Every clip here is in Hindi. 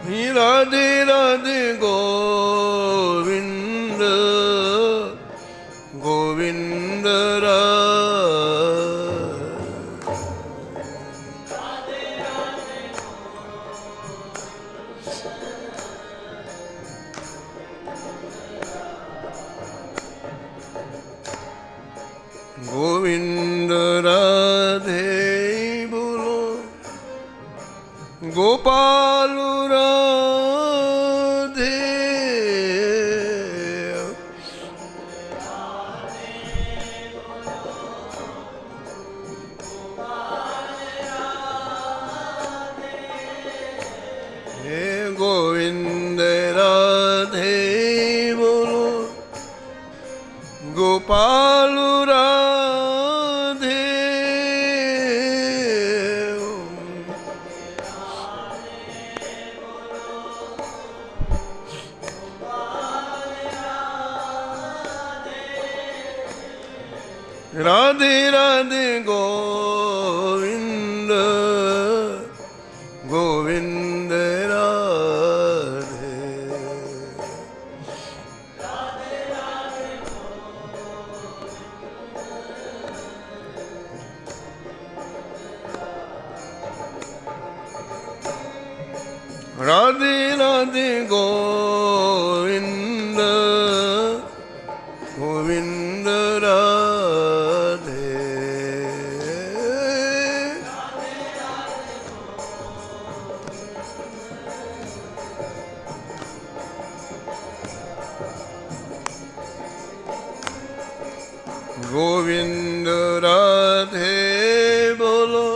राधे राधे गोविंद गोविंद गोविंद राधे बोलो गोपाल राधे हे गोविंद राधे बोलो गोपाल राधे राधे राधे गोविंद गोविंद राधे राधे राधे गोविंद गोविंद राधे गोविंद राधे बोलो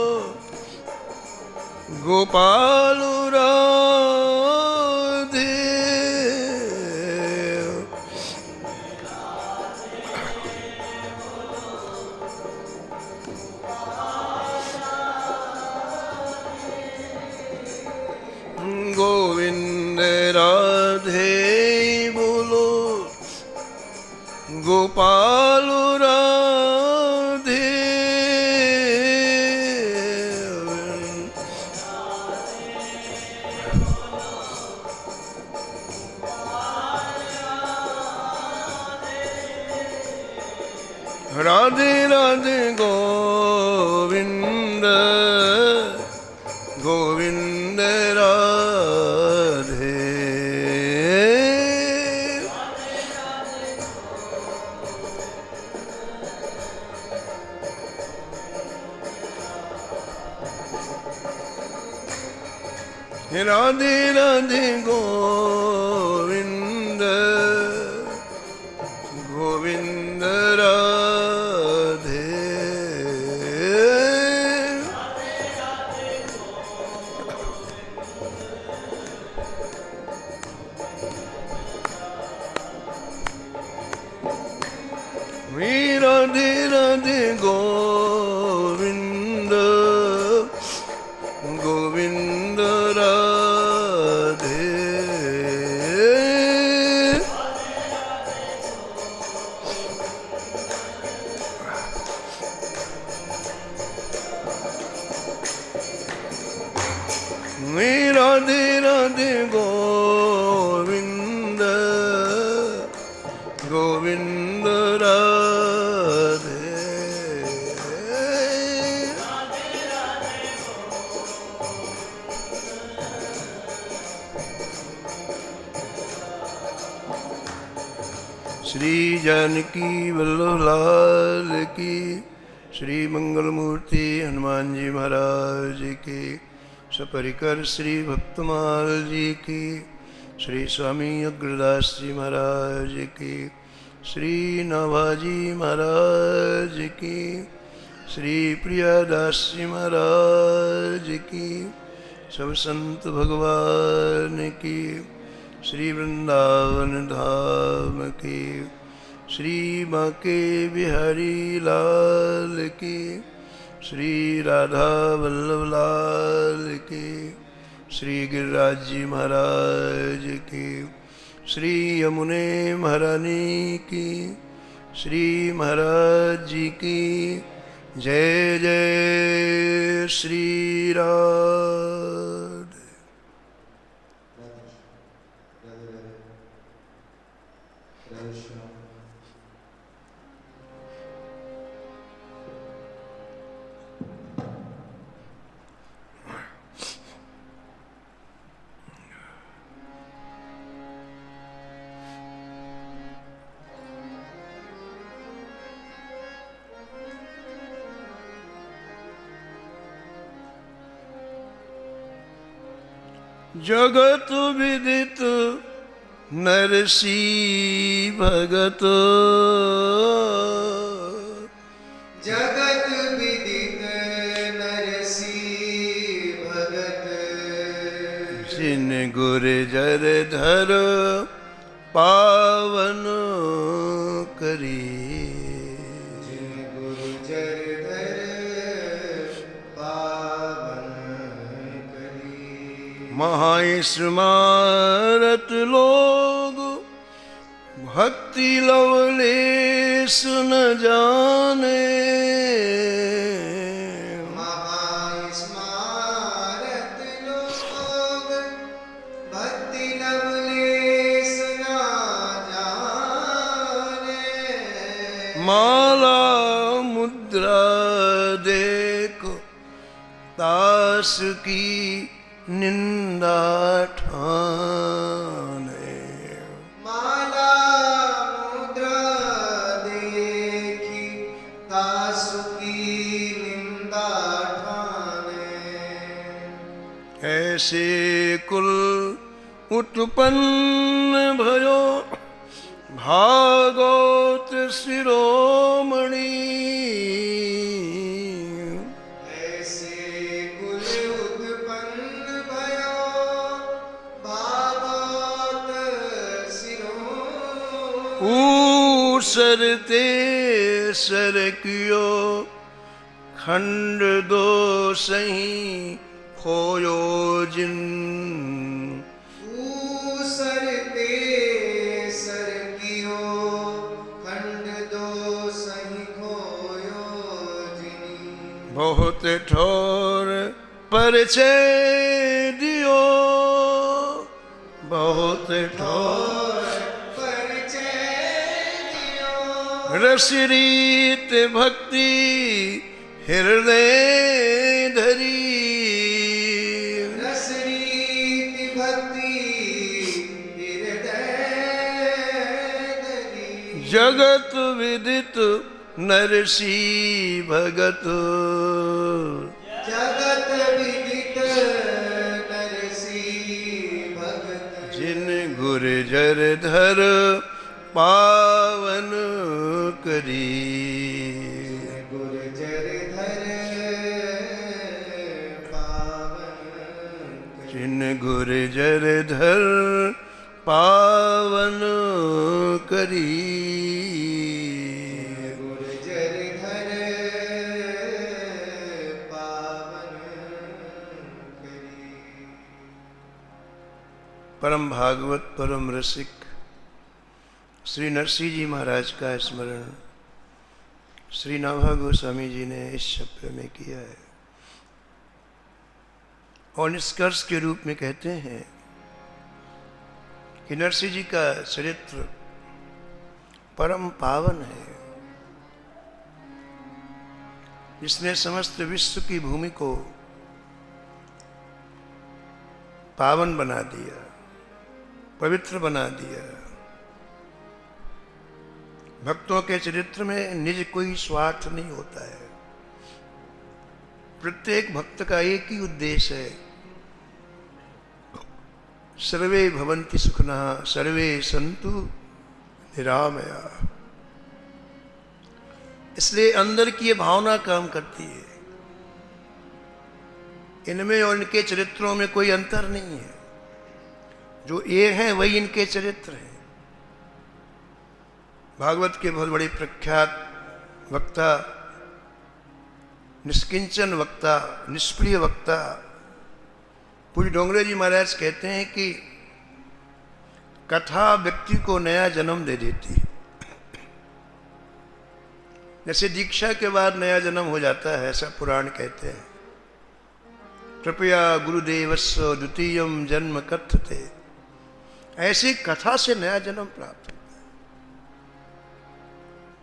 गोपाल राधे गोविंद राधे बोलो गोपाल राधे राधे राधे गोविंद गोविंद राधे राधे राधे गोविंद गोविंद राधे राधे राधे गोविंद गोविंद राधे राधे राधे गोविंद गोविंद राधे श्री जानकी वल्लभ लाल की, श्री मंगल मूर्ति हनुमान जी महाराज की, सपरिकर श्री भक्तमाल जी की, श्री स्वामी अग्रदास जी महाराज की, श्री नाभाजी महाराज की, श्री प्रियादास जी महाराज की, सब संत भगवान की, श्री वृंदावन धाम की, श्री बांके बिहारी लाल की, श्री राधा वल्लभ लाल की, श्री गिरिराज जी महाराज की, श्री यमुने महारानी की, श्री महाराज जी की जय जय श्री राधे। जगत विदित नरसी भगत, जगत विदित नरसी भगत, जिन गुर्जर धर पावन करी, जिन गुर्जर धर पावन करी। महास्मारत लोग भक्ति लवलेस न जाने, महास्मारत लोग भक्ति लवलेस न जाने। माला मुद्रा देखो दास की निंदा ठाने, माला मुद्रा देखी तासु की निंदा ठाने। ऐसे कुल उत्पन्न भयो भागवत शिरोमणि, ऐसे कुल उत्पन्न भयो भागवत शिरोमणि। सरते सर कियो खंड दो सही खोयो जिन, सरते सर कियो खंड दो सही खोयो जिनी। बहुत ठोर परिचय दियो, बहुत ठोर परिचय दियो। रस रीत भक्ति हृदय धरी, रस रीति भक्ति हृदय धरी। जगत विदित नरसी भगत, जगत विदित नरसी भगत, जिन गुर्जर धर पावन करी, गुर्जर धर पावन करी। जिन गुर्जर धर पावन करी, गुर्जर धर पावन करी। परम भागवत परम रसिक श्री नरसिंह जी महाराज का स्मरण श्री नाभा गोस्वामी जी ने इस शब्द में किया है और निष्कर्ष के रूप में कहते हैं कि नरसिंह जी का चरित्र परम पावन है, जिसने समस्त विश्व की भूमि को पावन बना दिया, पवित्र बना दिया। भक्तों के चरित्र में निज कोई स्वार्थ नहीं होता है। प्रत्येक भक्त का एक ही उद्देश्य है, सर्वे भवन्ति सुखिनः सर्वे सन्तु निरामया। इसलिए अंदर की ये भावना काम करती है। इनमें और इनके चरित्रों में कोई अंतर नहीं है। जो ये हैं वही इनके चरित्र हैं। भागवत के बहुत बड़े प्रख्यात वक्ता, निष्किंचन वक्ता, निष्प्रिय वक्ता पूज्य डोंगरे जी महाराज कहते हैं कि कथा व्यक्ति को नया जन्म दे देती है। जैसे दीक्षा के बाद नया जन्म हो जाता है, ऐसा पुराण कहते हैं। कृपया गुरुदेवस्य द्वितीयम जन्म कथते, ऐसी कथा से नया जन्म प्राप्त होता है।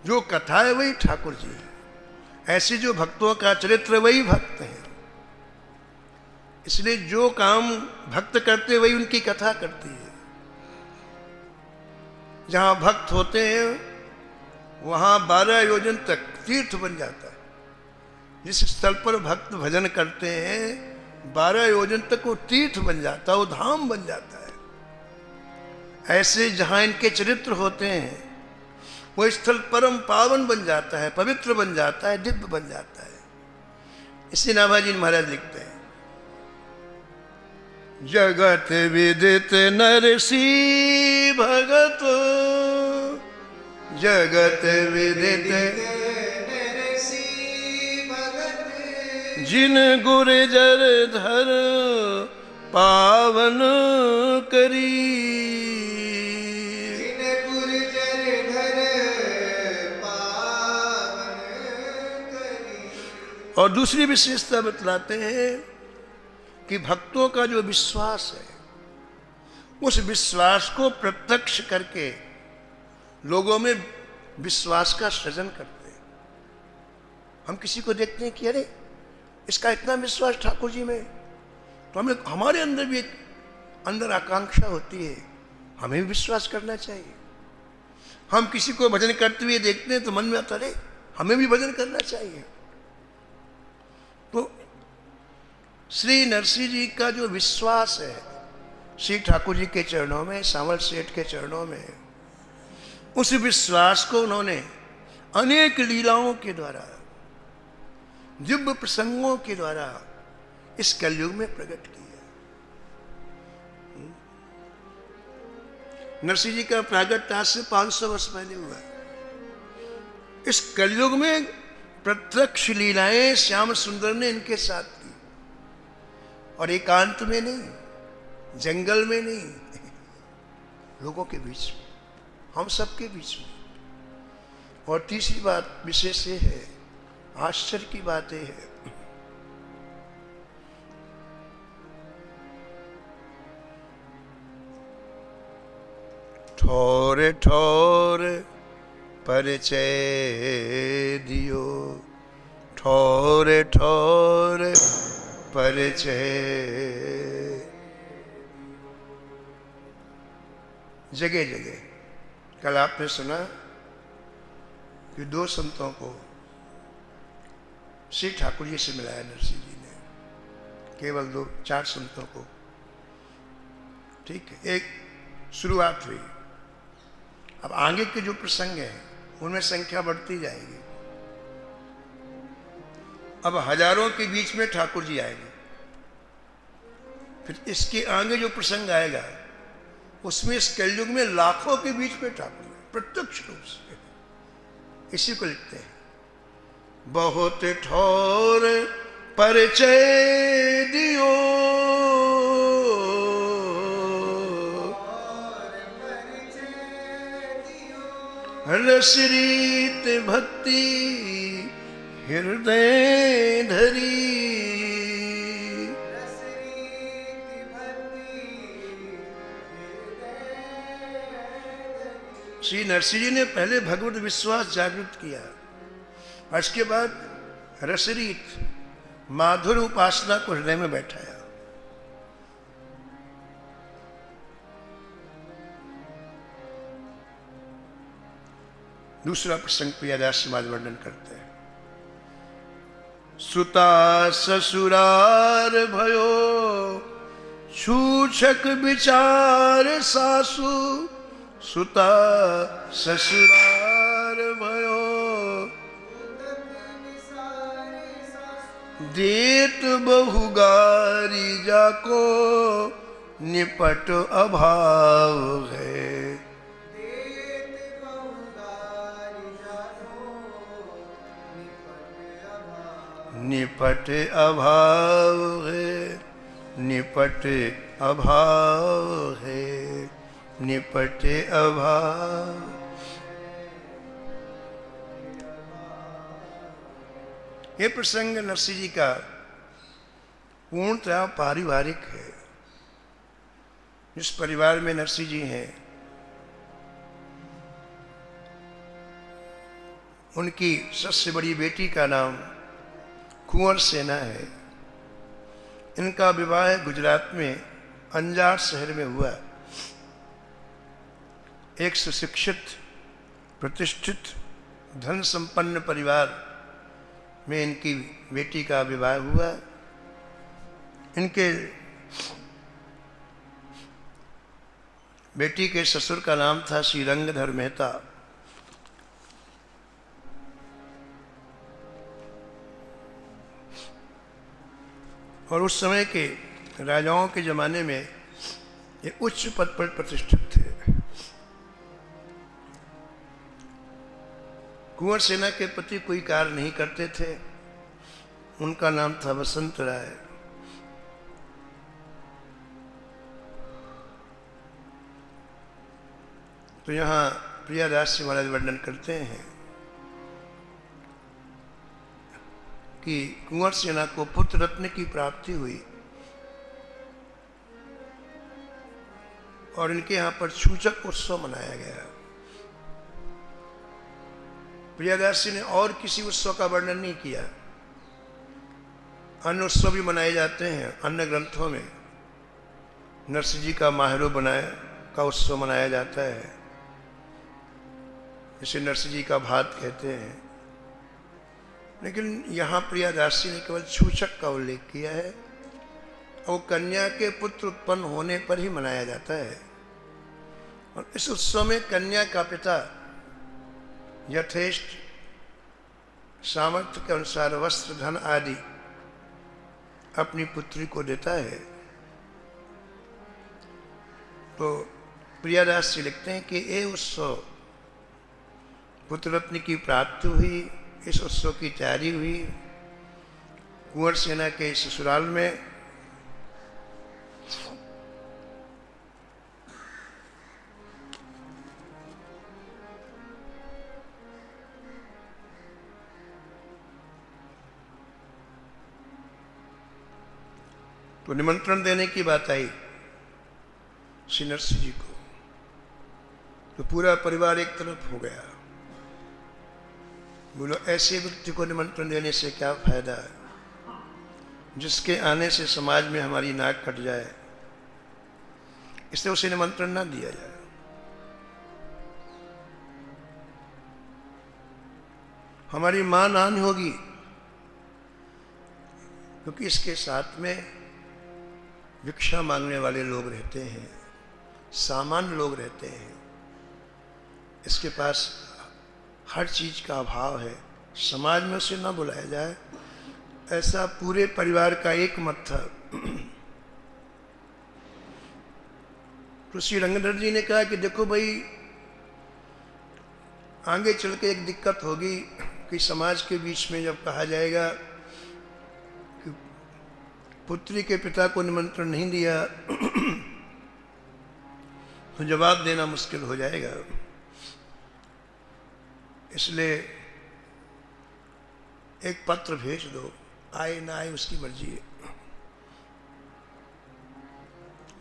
जो कथा है वही ठाकुर जी है। ऐसे जो भक्तों का चरित्र वही भक्त है। इसलिए जो काम भक्त करते वही उनकी कथा करती है। जहां भक्त होते हैं वहां 12 योजन तक तीर्थ बन जाता है। जिस स्थल पर भक्त भजन करते हैं 12 योजन तक वो तीर्थ बन जाता है, वो धाम बन जाता है। ऐसे जहां इनके चरित्र होते हैं वो स्थल परम पावन बन जाता है, पवित्र बन जाता है, दिव्य बन जाता है। इसी नाभाजी महाराज लिखते हैं, जगत विदित नरसी भगत, जगत विदित नरसी भगत, जिन गुर्जर धर पावन करी, जिन गुर्जर धर पावन करी। और दूसरी विशेषता बतलाते हैं कि भक्तों का जो विश्वास है, उस विश्वास को प्रत्यक्ष करके लोगों में विश्वास का सृजन करते हैं। हम किसी को देखते हैं कि अरे इसका इतना विश्वास ठाकुर जी में, तो हमें हमारे अंदर भी एक अंदर आकांक्षा होती है, हमें भी विश्वास करना चाहिए। हम किसी को भजन करते हुए देखते हैं तो मन में आता है हमें भी भजन करना चाहिए। तो श्री नरसिंह जी का जो विश्वास है श्री ठाकुर जी के चरणों में, सांवल सेठ के चरणों में, उस विश्वास को उन्होंने अनेक लीलाओं के द्वारा, दिव्य प्रसंगों के द्वारा इस कलयुग में प्रकट किया। नरसिंह जी का प्रागट्य आज से 500 वर्ष पहले हुआ। इस कलयुग में प्रत्यक्ष लीलाएं श्याम सुंदर ने इनके साथ की, और एकांत में नहीं, जंगल में नहीं, लोगों के बीच में, हम सबके बीच में। और तीसरी बात विशेष ये है, आश्चर्य की बात यह है, ठोर ठोर परिचय दियो, ठोर ठोर परिचय। जगह जगह कल आपने सुना कि 2 संतों को श्री ठाकुर जी से मिलाया नरसिंह जी ने, केवल 4 संतों को। ठीक है, एक शुरुआत हुई। अब आगे के जो प्रसंग हैं उनमें संख्या बढ़ती जाएगी। अब हजारों के बीच में ठाकुर जी आएंगे, फिर इसके आगे जो प्रसंग आएगा उसमें इस कलयुग में लाखों के बीच में ठाकुर प्रत्यक्ष रूप से। इसी को लिखते हैं, बहुत ठोर परिचय दियो, रसरीत भक्ति हृदय धरी। श्री नरसिंह जी ने पहले भगवत विश्वास जागृत किया, और इसके बाद रसरीत माधुर उपासना को हृदय में बैठाया। दूसरा प्रसंग प्रियदास समाज वर्णन करते हैं, सुता ससुरार भयो छूछक विचार सासु, सुता ससुरार भयो देत बहुगारी जाको निपट अभाव है। निपट अभाव है, निपट अभाव है, निपट अभाव। ये प्रसंग नरसिंह जी का पूर्णतः पारिवारिक है। जिस परिवार में नरसिंह जी हैं, उनकी सबसे बड़ी बेटी का नाम कुंवर सेना है। इनका विवाह गुजरात में अंजार शहर में हुआ। एक सुशिक्षित, प्रतिष्ठित, धन संपन्न परिवार में इनकी बेटी का विवाह हुआ। इनके बेटी के ससुर का नाम था श्री रंगधर मेहता। और उस समय के राजाओं के जमाने में ये उच्च पद पर प्रतिष्ठित थे। कुंवर सेना के प्रति कोई कार्य नहीं करते थे। उनका नाम था वसंत राय। तो यहाँ प्रियादास जी महाराज वर्णन करते हैं कि कुंवर सेना को पुत्र रत्न की प्राप्ति हुई और इनके यहाँ पर सूचक उत्सव मनाया गया। प्रियादास जी ने और किसी उत्सव का वर्णन नहीं किया। अन्य उत्सव भी मनाए जाते हैं अन्य ग्रंथों में। नरसिंह जी का माहरू बनाया का उत्सव मनाया जाता है, जिसे नरसिंह जी का भात कहते हैं। लेकिन यहाँ प्रियादास जी ने केवल सूचक का उल्लेख किया है और कन्या के पुत्र उत्पन्न होने पर ही मनाया जाता है। और इस उत्सव में कन्या का पिता यथेष्ट सामर्थ्य के अनुसार वस्त्र धन आदि अपनी पुत्री को देता है। तो प्रियादास जी लिखते हैं कि ये उत्सव पुत्र रत्न की प्राप्ति हुई, इस उत्सव की तैयारी हुई कुंवर सेना के ससुराल में। तो निमंत्रण देने की बात आई श्री नरसिंह जी को, तो पूरा परिवार एक तरफ हो गया। बोलो ऐसे व्यक्ति को निमंत्रण देने से क्या फायदा है जिसके आने से समाज में हमारी नाक कट जाए, इसलिए उसे निमंत्रण ना दिया जाए। हमारी मान हानि होगी क्योंकि इसके साथ में भिक्षा मांगने वाले लोग रहते हैं, सामान्य लोग रहते हैं। इसके पास हर चीज का अभाव है, समाज में उसे न बुलाया जाए, ऐसा पूरे परिवार का एक मत था। तो श्री रंगधर जी ने कहा कि देखो भाई, आगे चल के एक दिक्कत होगी कि समाज के बीच में जब कहा जाएगा कि पुत्री के पिता को निमंत्रण नहीं दिया तो जवाब देना मुश्किल हो जाएगा। इसलिए एक पत्र भेज दो, आए ना आए उसकी मर्जी है।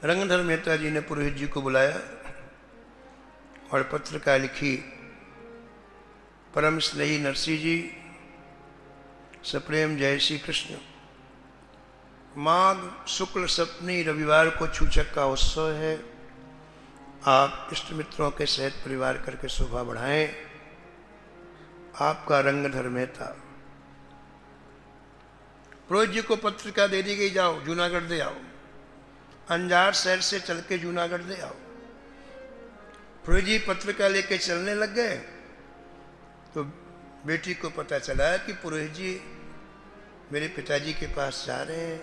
रंगधर मेहता जी ने पुरोहित जी को बुलाया और पत्रिका लिखी। परम स्नेही नरसिंह जी, सप्रेम जय श्री कृष्ण। माघ शुक्ल सप्तमी रविवार को सूचक का उत्सव है। आप इष्ट मित्रों के सहित परिवार करके शोभा बढ़ाएं। आपका रंगधर मेहता। पुरोहित जी को पत्रिका दे दी गई, जाओ जूनागढ़ दे आओ। अंजार शहर से चल के जूनागढ़ दे आओ। पुरोहित जी पत्रिका लेके चलने लग गए तो बेटी को पता चला कि पुरोहित जी मेरे पिताजी के पास जा रहे हैं।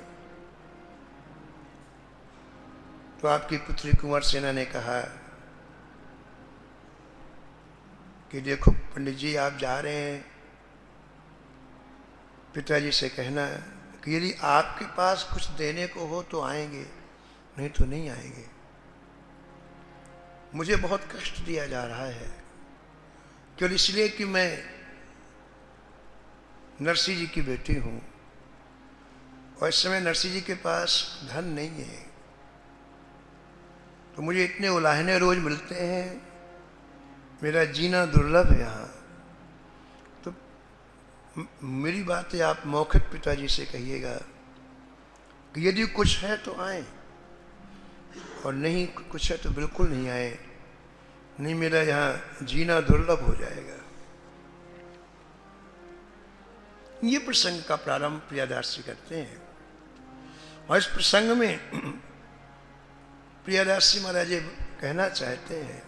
तो आपकी पुत्री कुंवर सेना ने कहा कि देखो पंडित जी, आप जा रहे हैं, पिताजी से कहना कि यदि आपके पास कुछ देने को हो तो आएंगे, नहीं तो नहीं आएंगे। मुझे बहुत कष्ट दिया जा रहा है, केवल इसलिए कि मैं नरसिंह जी की बेटी हूं और इस समय नरसिंह जी के पास धन नहीं है, तो मुझे इतने उलाहने रोज मिलते हैं, मेरा जीना दुर्लभ है यहाँ। तो मेरी बात है, आप मौखिक पिताजी से कहिएगा कि यदि कुछ है तो आए और नहीं कुछ है तो बिल्कुल नहीं आए, नहीं मेरा यहाँ जीना दुर्लभ हो जाएगा। ये प्रसंग का प्रारंभ प्रियादास जी करते हैं और इस प्रसंग में प्रियदास जी महाराज जी कहना चाहते हैं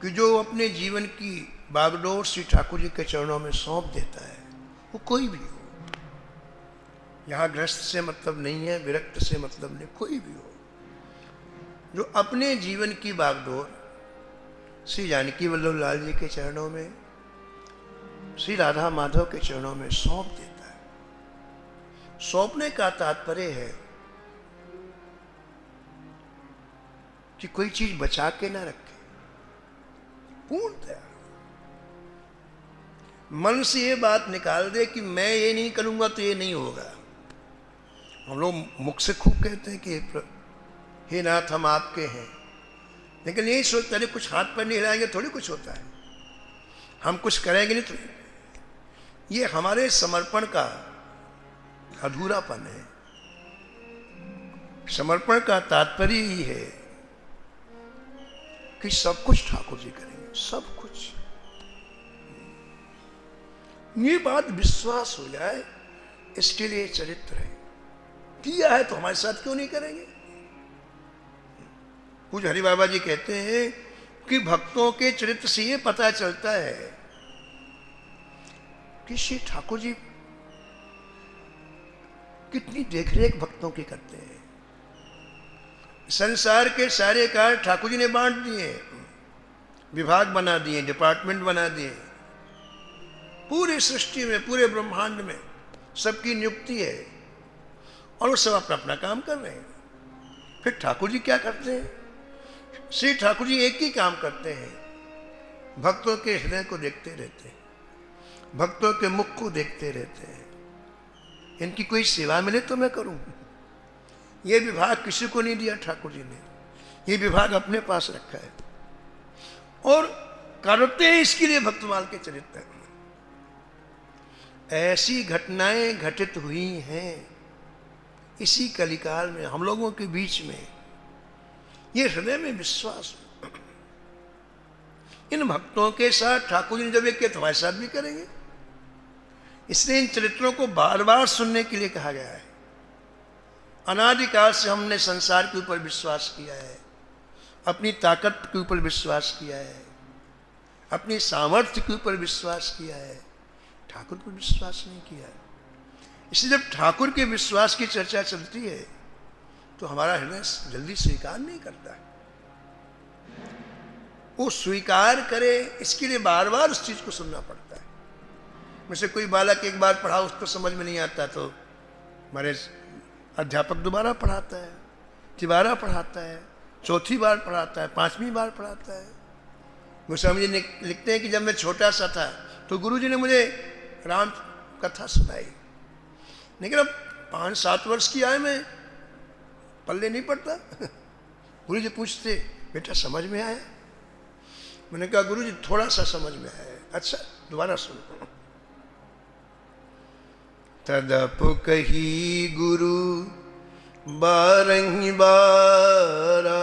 कि जो अपने जीवन की बागडोर श्री ठाकुर जी के चरणों में सौंप देता है, वो कोई भी हो, यहाँ गृहस्थ से मतलब नहीं है, विरक्त से मतलब नहीं, कोई भी हो, जो अपने जीवन की बागडोर श्री जानकी वल्लभ लाल जी के चरणों में, श्री राधा माधव के चरणों में सौंप देता है। सौंपने का तात्पर्य है कि कोई चीज बचा के ना रखे, पूर्णतया मन से ये बात निकाल दे कि मैं ये नहीं करूंगा तो ये नहीं होगा। हम लोग मुख से खूब कहते हैं कि हे नाथ हम आपके हैं, लेकिन यही सोचते हैं कुछ हाथ पर नहीं हिलाएंगे थोड़ी कुछ होता है, हम कुछ करेंगे नहीं तो ये हमारे समर्पण का अधूरापन है। समर्पण का तात्पर्य ही है कि सब कुछ ठाकुर जी करेंगे, सब कुछ। ये बात विश्वास हो जाए, इसके लिए चरित्र है। किया है तो हमारे साथ क्यों नहीं करेंगे। पूज्य हरि बाबा जी कहते हैं कि भक्तों के चरित्र से ये पता चलता है कि श्री ठाकुर जी कितनी देखरेख भक्तों की करते हैं। संसार के सारे कार्य ठाकुर जी ने बांट दिए, विभाग बना दिए, डिपार्टमेंट बना दिए, पूरी सृष्टि में, पूरे ब्रह्मांड में सबकी नियुक्ति है और वो सब अपना अपना काम कर रहे हैं। फिर ठाकुर जी क्या करते हैं? श्री ठाकुर जी एक ही काम करते हैं, भक्तों के हृदय को देखते रहते हैं, भक्तों के मुख को देखते रहते हैं। इनकी कोई सेवा मिले तो मैं करूं। ये विभाग किसी को नहीं दिया ठाकुर जी ने, ये विभाग अपने पास रखा है और करते हैं इसके लिए भक्तमाल के चरित्र। ऐसी घटनाएं घटित हुई हैं इसी कलिकाल में हम लोगों के बीच में। ये हृदय में विश्वास, इन भक्तों के साथ ठाकुर जी ने जब एक किया तो हमारे साथ भी करेंगे। इसलिए इन चरित्रों को बार बार सुनने के लिए कहा गया है। अनादिकाल से हमने संसार के ऊपर विश्वास किया है, अपनी ताकत के ऊपर विश्वास किया है, अपनी सामर्थ्य के ऊपर विश्वास किया है, ठाकुर पर विश्वास नहीं किया है। इसलिए जब ठाकुर के विश्वास की चर्चा चलती है तो हमारा हृदय जल्दी स्वीकार नहीं करता। वो स्वीकार करे इसके लिए बार बार उस चीज को सुनना पड़ता है। वैसे कोई बालक एक बार पढ़ा, उसको समझ में नहीं आता तो हमारे अध्यापक दोबारा पढ़ाता है, तिबारा पढ़ाता है, चौथी बार पढ़ाता है, पांचवी बार पढ़ाता है। गोस्वामी जी लिखते हैं कि जब मैं छोटा सा था तो गुरुजी ने मुझे राम कथा सुनाई, लेकिन अब 5-7 वर्ष की आए में पल्ले नहीं पड़ता। गुरुजी पूछते बेटा समझ में आया? मैंने कहा गुरुजी थोड़ा सा समझ में आया। अच्छा दोबारा सुनो। तदप कही गुरु बारही बारा,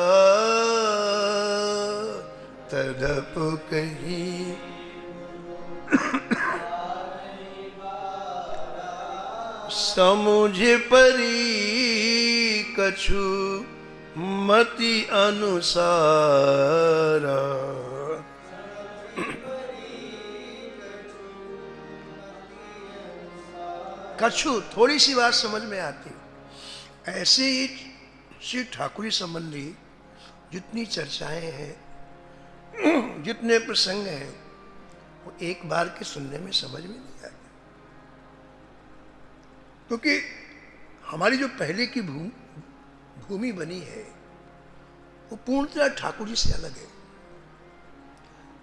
तदप कही समुझ परी कछु मति अनुसारा। कछु थोड़ी सी बात समझ में आती। ऐसे ही श्री ठाकुरी संबंधी जितनी चर्चाएं हैं, जितने प्रसंग हैं, वो एक बार के सुनने में समझ में नहीं आते, क्योंकि हमारी जो पहले की भूमि बनी है वो पूर्णतः ठाकुर जी से अलग है।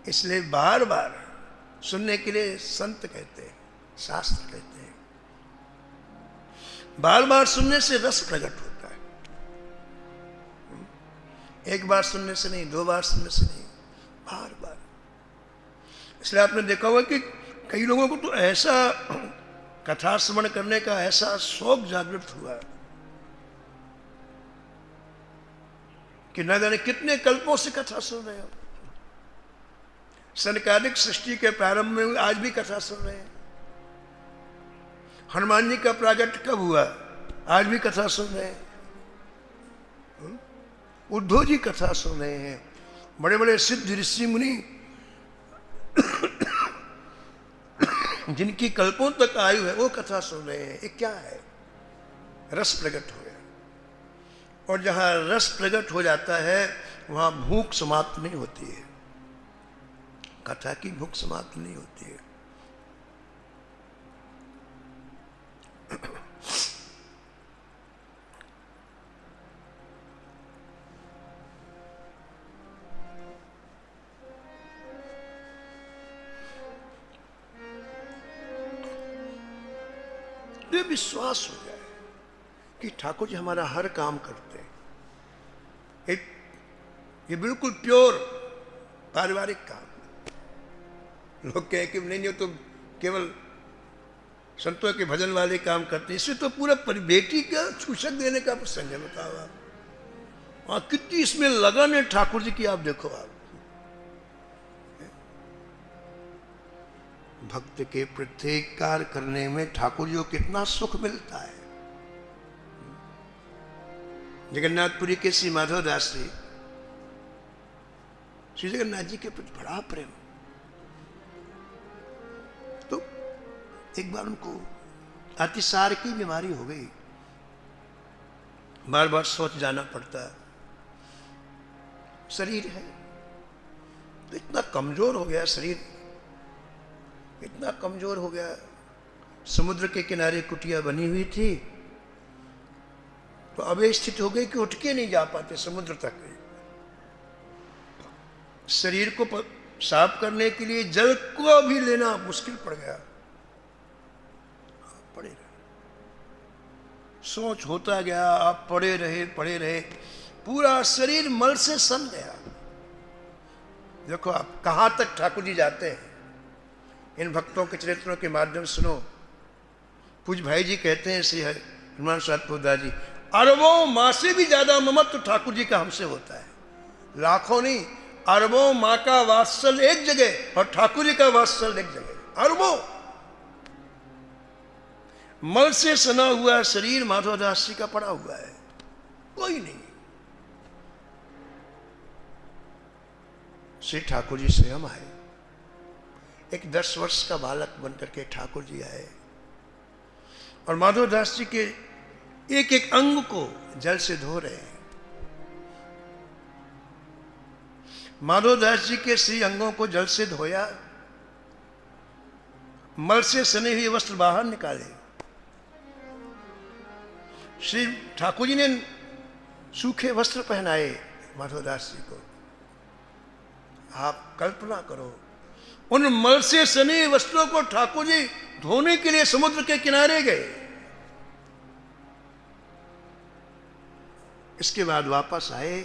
इसलिए बार बार सुनने के लिए संत कहते हैं, शास्त्र कहते हैं। बार बार सुनने से रस प्रकट होता है। एक बार सुनने से नहीं, 2 बार सुनने से नहीं, बार बार। इसलिए आपने देखा होगा कि कई लोगों को तो ऐसा कथा श्रवण करने का ऐसा शौक जागृत हुआ कि न जाने कितने कल्पों से कथा सुन रहे हो। सनकादिक सृष्टि के प्रारंभ में आज भी कथा सुन रहे हैं। हनुमान जी का प्रागट्य कब हुआ? आज भी कथा सुन रहे हैं। उद्धव जी कथा सुन रहे हैं, बड़े बड़े सिद्ध ऋषि मुनि जिनकी कल्पों तक आयु है वो कथा सुन रहे हैं। ये क्या है? रस प्रकट हो गया। और जहां रस प्रकट हो जाता है वहां भूख समाप्त नहीं होती है, कथा की भूख समाप्त नहीं होती है। ये विश्वास हो जाए कि ठाकुर जी हमारा हर काम करते हैं। एक ये बिल्कुल प्योर पारिवारिक काम। लोग कहें कि नहीं तो केवल संतों के भजन वाले काम करते हैं, इससे तो पूरा बेटी का छूछक देने का प्रसंग है। बताओ आप वहां कितनी इसमें लगन है ठाकुर जी की, आप देखो। आप भक्त के प्रत्येक कार्य करने में ठाकुर जी को कितना सुख मिलता है। जगन्नाथपुरी के श्री माधव दास जी, श्री जगन्नाथ जी के प्रति बड़ा प्रेम। तो एक बार उनको अतिसार की बीमारी हो गई, बार बार सोच जाना पड़ता है। शरीर है तो इतना कमजोर हो गया, शरीर इतना कमजोर हो गया। समुद्र के किनारे कुटिया बनी हुई थी, तो अब स्थिति हो गई कि उठ के नहीं जा पाते समुद्र तक। शरीर को साफ करने के लिए जल को भी लेना मुश्किल पड़ गया। पड़े रहे, सोच होता गया, आप पड़े रहे, पूरा शरीर मल से सन गया। देखो आप कहां तक ठाकुर जी जाते हैं। इन भक्तों के चरित्रों के माध्यम सुनो। पूज भाई जी कहते हैं, श्री हनुमान सातपुरदास जी, अरबों माँ से भी ज्यादा ममत्व ठाकुर जी का हमसे होता है। लाखों नहीं, अरबों माँ का वात्सल्य एक जगह और ठाकुर जी का वात्सल्य एक जगह। अरबों मल से सना हुआ शरीर माधवदास जी का पड़ा हुआ है, कोई नहीं। श्री ठाकुर जी स्वयं आए, एक 10 वर्ष का बालक बनकर के ठाकुर जी आए और माधवदास जी के एक एक अंग को जल से धो रहे हैं। माधवदास जी के श्री अंगों को जल से धोया, मल से सने हुए वस्त्र बाहर निकाले। श्री ठाकुर जी ने सूखे वस्त्र पहनाए माधवदास जी को। आप कल्पना करो, उन मल से सने वस्त्रों को ठाकुर जी धोने के लिए समुद्र के किनारे गए। इसके बाद वापस आए,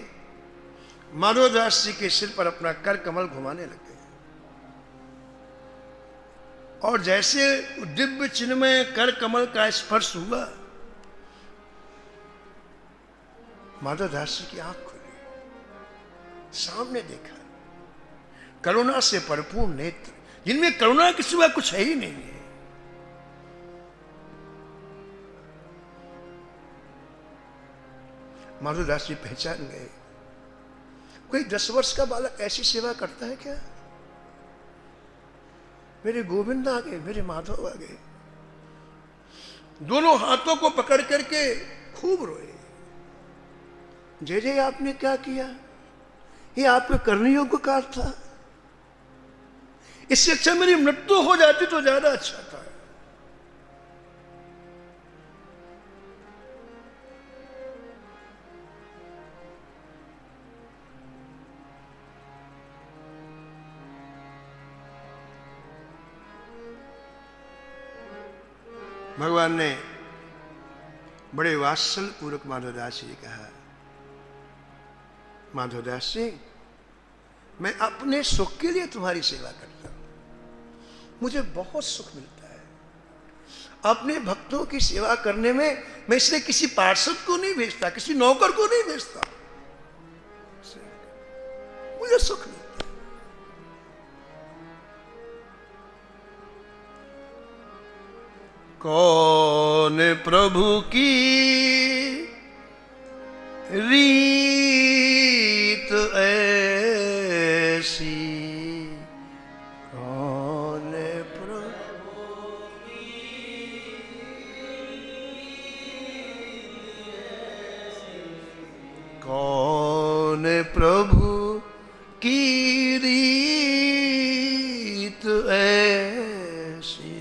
माधवदास जी के सिर पर अपना कर कमल घुमाने लगे और जैसे दिव्य चिन्मय कर कमल का स्पर्श हुआ, माधवदास जी की आंख खुली, सामने देखा करुणा से परिपूर्ण नेत्र, जिनमें करुणा के सिवा कुछ है ही नहीं है। माधवदास जी पहचान गए, कोई 10 वर्ष का बालक ऐसी सेवा करता है क्या? मेरे गोविंद आ गए, मेरे माधव आ गए। दोनों हाथों को पकड़ करके खूब रोए। जय जय आपने क्या किया, ये आपके करने योग्य कार्य था। इससे अच्छा मेरी मृत्यु हो जाती तो ज्यादा अच्छा था। भगवान ने बड़े वात्सल्य पूर्वक माधवदास जी कहा, माधवदास जी, मैं अपने सुख के लिए तुम्हारी सेवा करता हूं, मुझे बहुत सुख मिलता है। अपने भक्तों की सेवा करने में मैं इसलिए किसी पार्षद को नहीं भेजता, किसी नौकर को नहीं भेजता, मुझे सुख मिलता है। को कौन प्रभु की रीत ऐसी, कौन प्रभु कौन प्रभु की रीत ऐसी,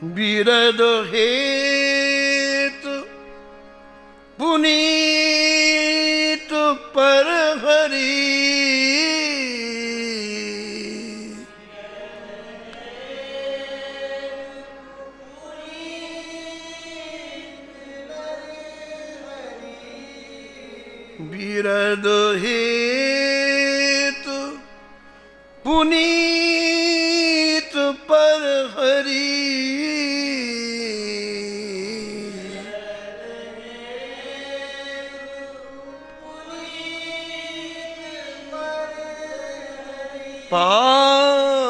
बिरद हेतु पुनीत पर हरि, बिरद हेतु पुनीत पर हरि, पावरन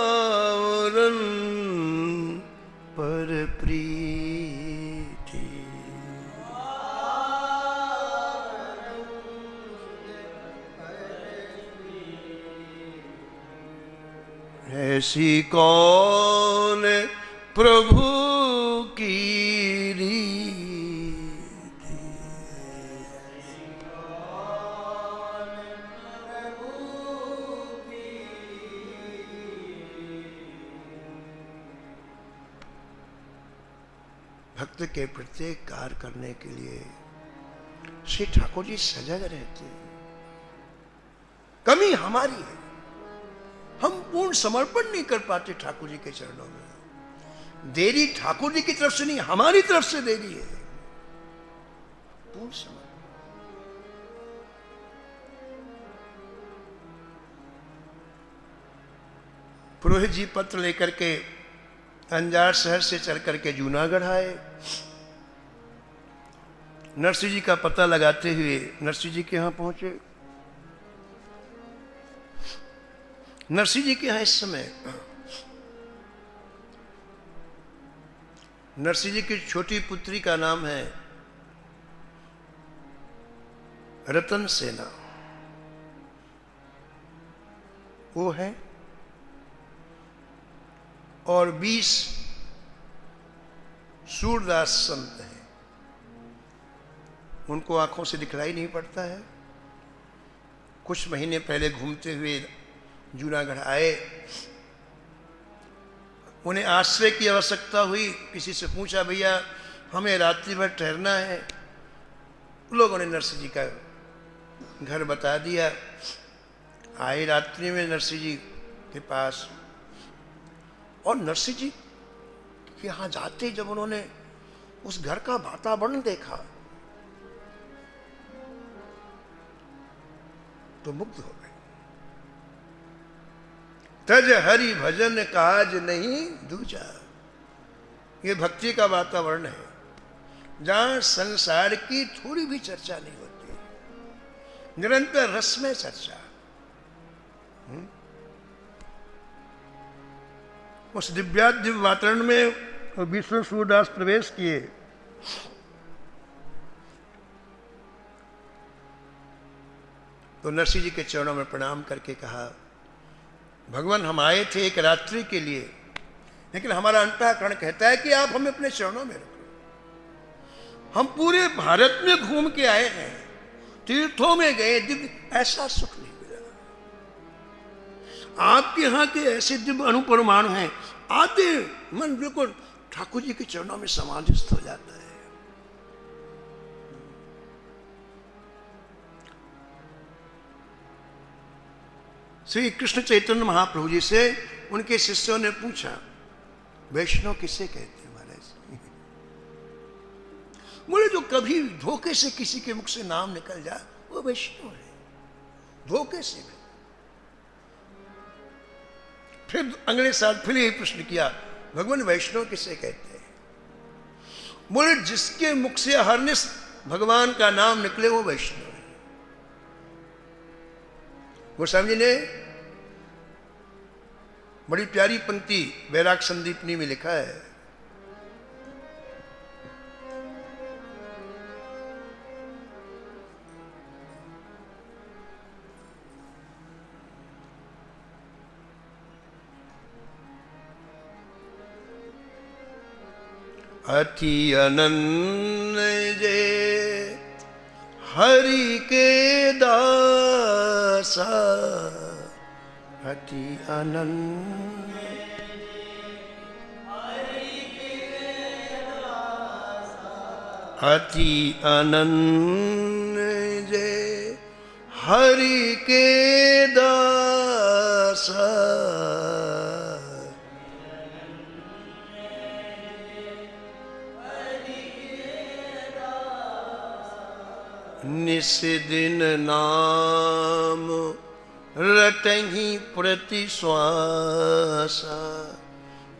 पर प्रीति, ऐसी कौन प्रभु की रीति, भक्त के प्रत्येक कार्य करने के लिए श्री ठाकुर जी सजग रहते हैं। कमी हमारी है, हम पूर्ण समर्पण नहीं कर पाते ठाकुर जी के चरणों में। देरी ठाकुर जी की तरफ से नहीं, हमारी तरफ से देरी है। पूर्ण समर्पण। पुरोहित जी पत्र लेकर के अंजार शहर से चल करके जूनागढ़ आए। नरसिंह जी का पता लगाते हुए नरसिंह जी के यहां पहुंचे। नरसिंह जी के यहां इस समय नरसिंह जी की छोटी पुत्री का नाम है रतन सेना। वो है और 20 सूरदास संत हैं। उनको आंखों से दिखलाई नहीं पड़ता है। कुछ महीने पहले घूमते हुए जूनागढ़ आए। उन्हें आश्रय की आवश्यकता हुई। किसी से पूछा, भैया हमें रात्रि भर ठहरना है। लोगों ने नरसिंह जी का घर बता दिया। आए रात्रि में नरसिंह जी के पास। और नरसिंह जी के यहाँ जाते जब उन्होंने उस घर का वातावरण देखा तो मुग्ध हो गए। तज हरि भजन काज नहीं दूजा। ये भक्ति का वातावरण है जहां संसार की थोड़ी भी चर्चा नहीं होती, निरंतर रस में चर्चा। उस दिव्यादिव्य वातावरण में विष्णु सूरदास प्रवेश किए। तो नरसिंह जी के चरणों में प्रणाम करके कहा, भगवान हम आए थे एक रात्रि के लिए, लेकिन हमारा अंतःकरण कहता है कि आप हमें अपने चरणों में रखो। हम पूरे भारत में घूम के आए हैं, तीर्थों में गए, दिव्य ऐसा सुख नहीं मिला। आपके यहाँ के ऐसे दिव्य अनुपरमाणु हैं, आते मन बिल्कुल ठाकुर जी के चरणों में समाधिस्थ हो जाता है। श्री कृष्ण चैतन्य महाप्रभु जी से उनके शिष्यों ने पूछा, वैष्णव किसे कहते हैं महाराज? बोले जो कभी धोखे से किसी के मुख से नाम निकल जाए वो वैष्णव है। धोखे से भी। फिर अगले साल फिर यही प्रश्न किया, भगवान वैष्णव किसे कहते हैं? बोले जिसके मुख से हरनिश भगवान का नाम निकले वो वैष्णव है। गोस्वामी जी ने बड़ी प्यारी पंक्ति वैराग संदीपनी में लिखा है, अति अनन्य जे हरि के दासा, अति अनन्य अति अनन्य जे हरि के दासा, निस दिन नाम रटहि प्रति श्वासा,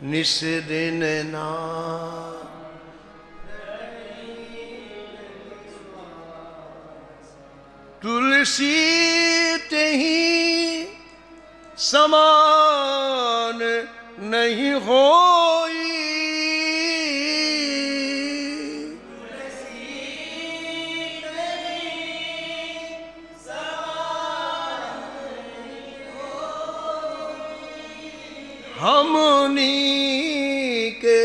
निस दिन नाम तुलसी तेहि समान नहीं होई, हमनी के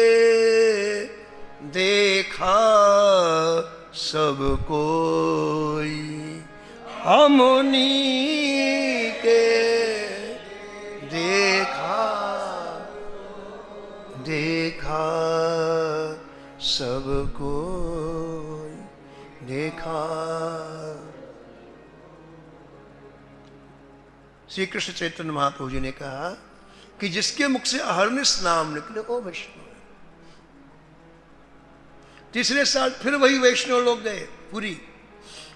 देखा सब कोई, हमनी के देखा देखा सब कोई देखा। श्री कृष्ण चैतन्य महाप्रभु जी ने कहा कि जिसके मुख से अहर्निश नाम निकले वो वैष्णव है। तीसरे साल फिर वही वैष्णव लोग गए पुरी,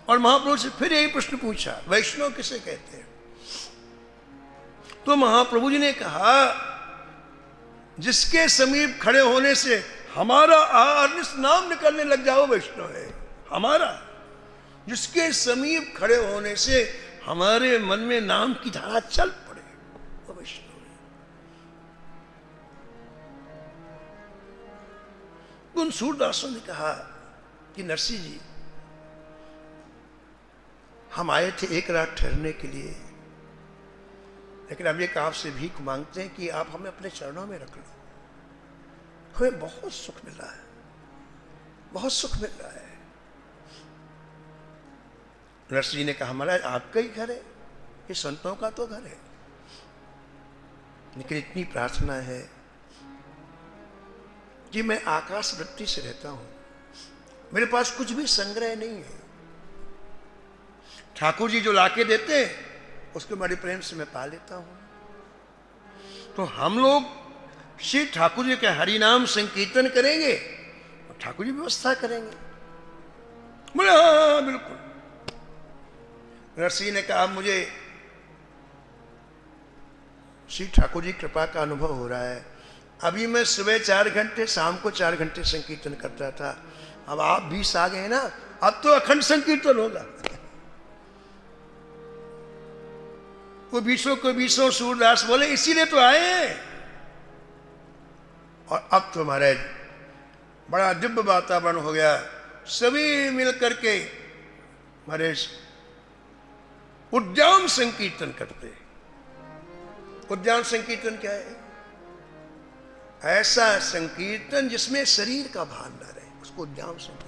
और महाप्रभु से फिर यही प्रश्न पूछा, वैष्णव किसे कहते हैं? तो महाप्रभु जी ने कहा, जिसके समीप खड़े होने से हमारा अहर्निश नाम निकलने लग जाओ वैष्णव है। हमारा, जिसके समीप खड़े होने से हमारे मन में नाम की धारा चल पड़े वो वैष्णव। उन सूरदासों ने कहा कि नरसिंह जी, हम आए थे एक रात ठहरने के लिए, लेकिन अब एक आपसे भीख मांगते हैं कि आप हमें अपने चरणों में रख लो। हमें बहुत सुख मिल रहा है, बहुत सुख मिल रहा है। नरसिंह जी ने कहा, महाराज आपका ही घर है, ये संतों का तो घर है, लेकिन इतनी प्रार्थना है कि मैं आकाश वृत्ति से रहता हूं, मेरे पास कुछ भी संग्रह नहीं है। ठाकुर जी जो लाके देते हैं उसको बड़े प्रेम से मैं पा लेता हूं। तो हम लोग श्री ठाकुर जी के हरिनाम संकीर्तन करेंगे और ठाकुर जी व्यवस्था करेंगे। बोले हाँ बिल्कुल। नरसिंह ने कहा, मुझे श्री ठाकुर जी कृपा का अनुभव हो रहा है। अभी मैं सुबह 4 घंटे, शाम को 4 घंटे संकीर्तन करता था, अब आप 20 आ गए ना, अब तो अखंड संकीर्तन होगा। वो 20 को 20 सूरदास बोले इसीलिए तो आए हैं। और अब तो महाराज बड़ा दिव्य वातावरण हो गया, सभी मिल करके महाराज उद्यान संकीर्तन करते। उद्यान संकीर्तन क्या है? ऐसा संकीर्तन जिसमें शरीर का भान न रहे, उसको उद्यान संकीर्तन।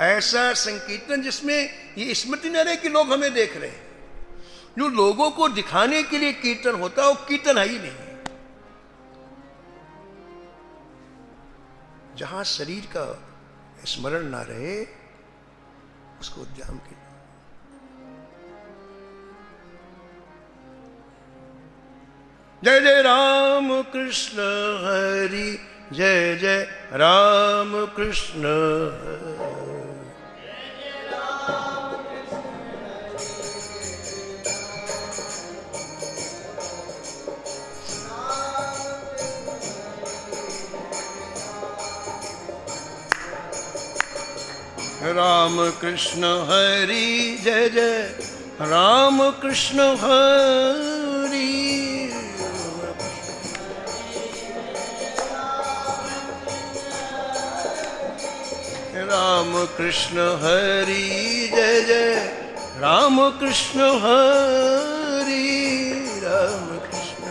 ऐसा संकीर्तन जिसमें ये स्मृति न रहे कि लोग हमें देख रहे हैं। जो लोगों को दिखाने के लिए कीर्तन होता है वो कीर्तन है ही नहीं। जहां शरीर का स्मरण ना रहे उसको उद्यान कीर्तन। जय जय राम कृष्ण हरि, जय जय राम कृष्ण हरि। राम कृष्ण हरि, जय जय राम कृष्ण हरि राम कृष्ण हरि जय जय राम कृष्ण हरि राम कृष्ण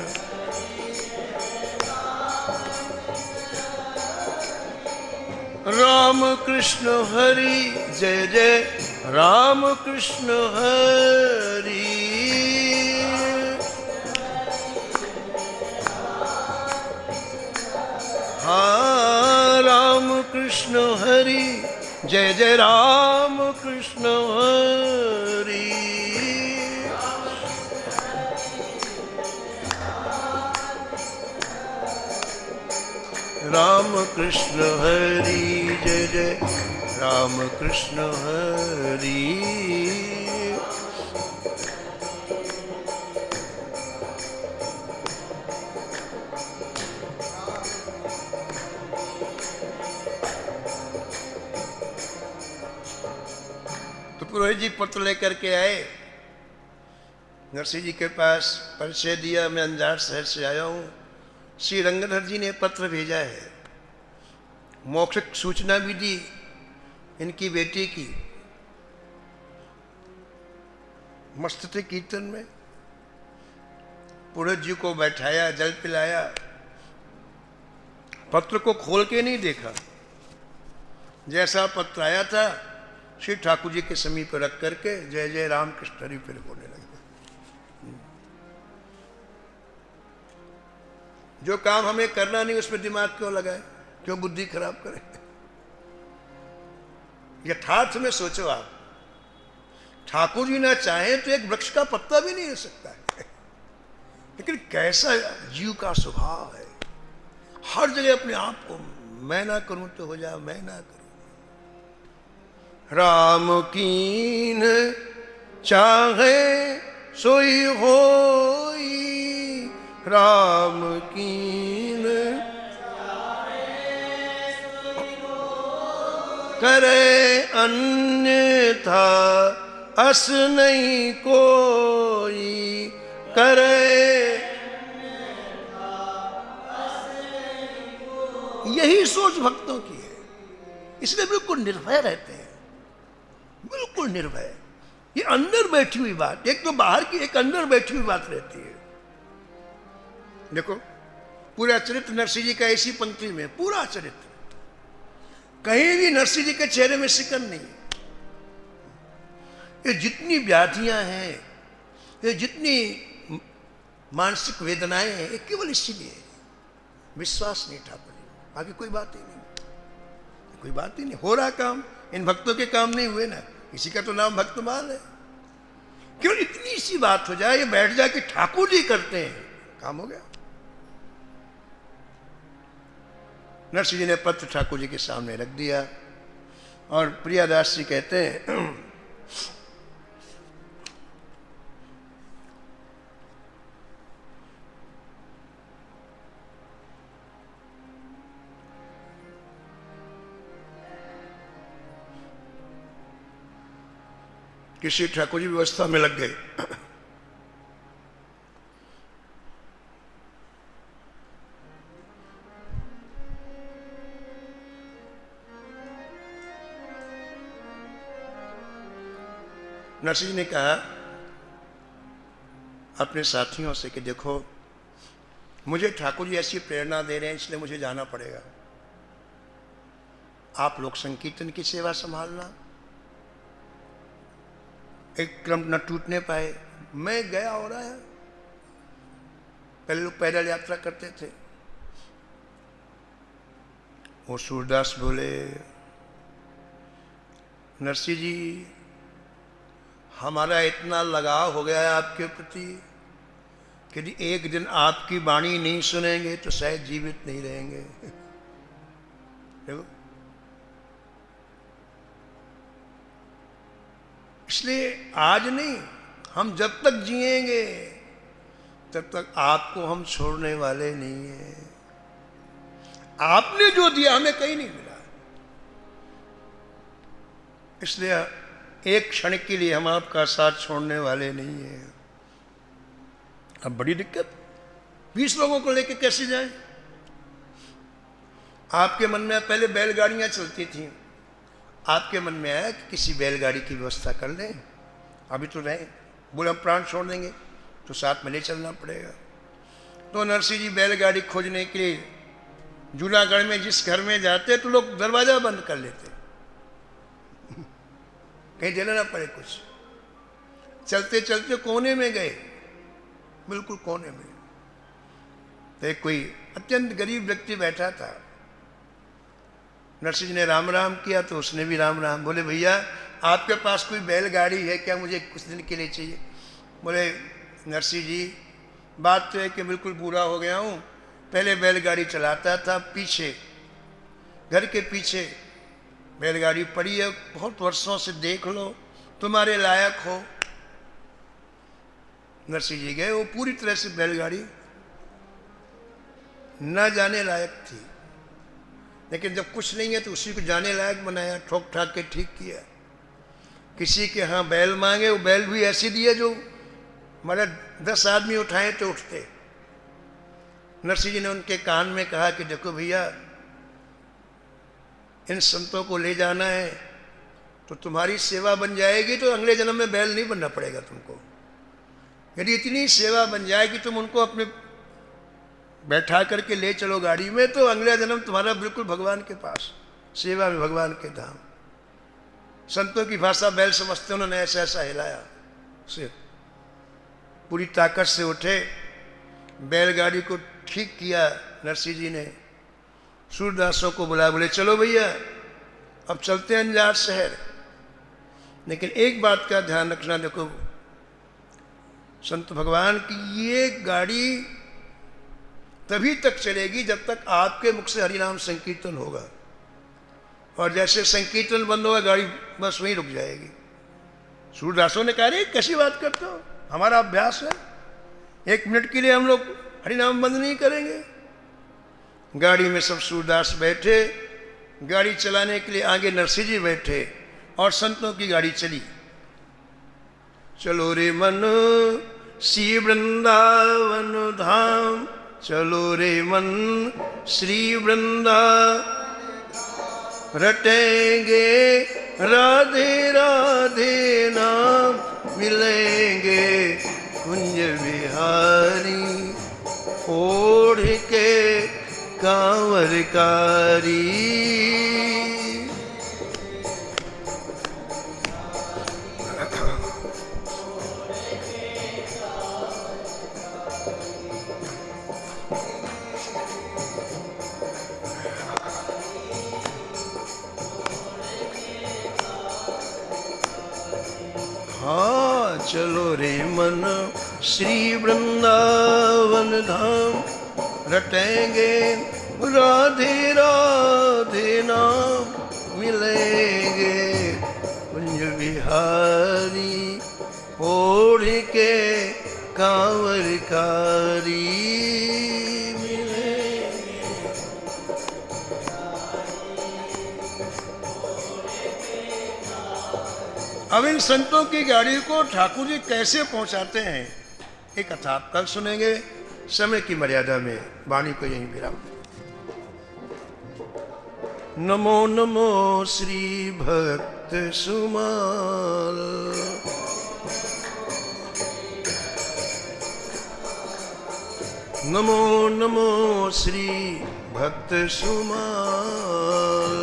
राम कृष्ण हरि जय जय राम कृष्ण हरि हाँ राम कृष्ण हरि जय जय राम कृष्ण हरि राम कृष्ण हरि जय जय राम कृष्ण हरि तो पुरोहित जी पत्र लेकर के आए नरसिंह जी के पास, परिचय दिया, मैं अंजार शहर से आया हूँ, श्री रंगधर जी ने पत्र भेजा है, मौखिक सूचना भी दी इनकी बेटी की। मस्त थे कीर्तन में, पुरोहित जी को बैठाया, जल पिलाया, पत्र को खोल के नहीं देखा, जैसा पत्र आया था श्री ठाकुर जी के समीप रख करके जय जय राम कृष्ण हरि फिर बोलने लगे। जो काम हमें करना नहीं उसमें दिमाग क्यों लगाए, क्यों बुद्धि खराब करें। यथार्थ में सोचो आप, ठाकुर जी ना चाहे तो एक वृक्ष का पत्ता भी नहीं हिल सकता है, लेकिन कैसा जीव का स्वभाव है, हर जगह अपने आप को मैं ना करूं तो हो जाए, मैं ना करूं। राम कीन चाहे सोई होई, राम कीन करे अन्यथा अस नहीं कोई, करे यही सोच भक्तों की है, इसलिए बिल्कुल निर्भय रहते हैं, बिल्कुल निर्भय। ये अंदर बैठी हुई बात, एक तो बाहर की, एक अंदर बैठी हुई बात रहती है। देखो पूरा चरित्र नरसिंह जी का इसी पंक्ति में, पूरा चरित्र, कहीं भी नरसिंह जी के चेहरे में सिकन नहीं। ये जितनी व्याधियां हैं, ये जितनी मानसिक वेदनाएं हैं, ये केवल इसीलिए विश्वास नहीं ठाकुर जी, बाकी कोई बात ही नहीं, कोई बात ही नहीं। हो रहा काम, इन भक्तों के काम नहीं हुए ना, इसी का तो नाम भक्तमाल है। केवल इतनी सी बात हो जाए, ये बैठ जाए कि ठाकुर जी करते हैं, काम हो गया। नरसिंह जी ने पत्र ठाकुर जी के सामने रख दिया और प्रियादास जी कहते हैं, किसी ठाकुर जी व्यवस्था में लग गए। नरसिंह जी ने कहा अपने साथियों से कि देखो मुझे ठाकुर जी ऐसी प्रेरणा दे रहे हैं, इसलिए मुझे जाना पड़ेगा। आप लोग संकीर्तन की सेवा संभालना, एक क्रम न टूटने पाए। मैं गया हो रहा है, पहले लोग पैदल यात्रा करते थे। वो सूरदास बोले, नरसिंह जी हमारा इतना लगाव हो गया है आपके प्रति कि यदि एक दिन आपकी वाणी नहीं सुनेंगे तो शायद जीवित नहीं रहेंगे। देखो, इसलिए आज नहीं, हम जब तक जिएंगे तब तक आपको हम छोड़ने वाले नहीं हैं। आपने जो दिया हमें कहीं नहीं मिला, इसलिए एक क्षण के लिए हम आपका साथ छोड़ने वाले नहीं हैं। अब बड़ी दिक्कत, 20 लोगों को लेकर कैसे जाए? आपके मन में पहले बैलगाड़ियां चलती थी, आपके मन में आया कि किसी बैलगाड़ी की व्यवस्था कर लें, अभी तो रहे, बोले हम प्राण छोड़ देंगे तो साथ में ले चलना पड़ेगा। तो नरसिंह जी बैलगाड़ी खोजने के लिए जूनागढ़ में जिस घर में जाते तो लोग दरवाजा बंद कर लेते, कहीं देना ना पड़े कुछ। चलते चलते कोने में गए, बिल्कुल कोने में, तो एक कोई अत्यंत गरीब व्यक्ति बैठा था। नरसिंह जी ने राम राम किया तो उसने भी राम राम। बोले भैया आपके पास कोई बैलगाड़ी है क्या, मुझे कुछ दिन के लिए चाहिए। बोले नरसिंह जी बात तो है कि बिल्कुल बूढ़ा हो गया हूँ, पहले बैलगाड़ी चलाता था, पीछे घर के पीछे बैलगाड़ी पड़ी है, बहुत वर्षों से, देख लो तुम्हारे लायक हो। नरसिंह जी गए, वो पूरी तरह से बैलगाड़ी न जाने लायक थी, लेकिन जब कुछ नहीं है तो उसी को जाने लायक बनाया, ठोक ठाक के ठीक किया। किसी के यहाँ बैल मांगे, वो बैल भी ऐसी दिए जो मतलब 10 आदमी उठाए तो उठते। नरसिंह जी ने उनके कान में कहा कि देखो भैया इन संतों को ले जाना है तो तुम्हारी सेवा बन जाएगी तो अगले जन्म में बैल नहीं बनना पड़ेगा तुमको। यदि इतनी सेवा बन जाएगी तुम उनको अपने बैठा करके ले चलो गाड़ी में तो अगले जन्म तुम्हारा बिल्कुल भगवान के पास, सेवा में भगवान के धाम। संतों की भाषा बैल समझते, उन्होंने ऐसा ऐसा हिलाया, सिर पूरी ताकत से उठे, बैलगाड़ी को ठीक किया। नरसिंह जी ने सूरदासों को बुलाया, बोले चलो भैया अब चलते हैं अंजार शहर, लेकिन एक बात का ध्यान रखना, देखो संत भगवान की ये गाड़ी तभी तक चलेगी जब तक आपके मुख से हरिनाम संकीर्तन होगा, और जैसे संकीर्तन बंद होगा गाड़ी बस वहीं रुक जाएगी। सूरदासों ने कहा रे कैसी बात करते हो, हमारा अभ्यास है, 1 मिनट के लिए हम लोग हरिनाम बंद नहीं करेंगे। गाड़ी में सब सूरदास बैठे, गाड़ी चलाने के लिए आगे नरसिंह जी बैठे और संतों की गाड़ी चली। चलो रे मन श्री वृंदावन धाम, चलो रे मन श्री वृंदावन, रटेंगे राधे राधे नाम, मिलेंगे कुंज बिहारी, ओढ़ के कांवरकारी। हाँ चलो रे मन श्री वृंदावन धाम, रटेंगे राधे राधे नाम, मिलेंगे कुंज बिहारी, ओढ़ के कांवरकारी। अब इन संतों की गाड़ी को ठाकुर जी कैसे पहुंचाते हैं, एक कथा आप कल सुनेंगे। समय की मर्यादा में वाणी को यहीं विराम। नमो नमो श्री भक्त सुमाल, नमो नमो श्री भक्त सुमाल।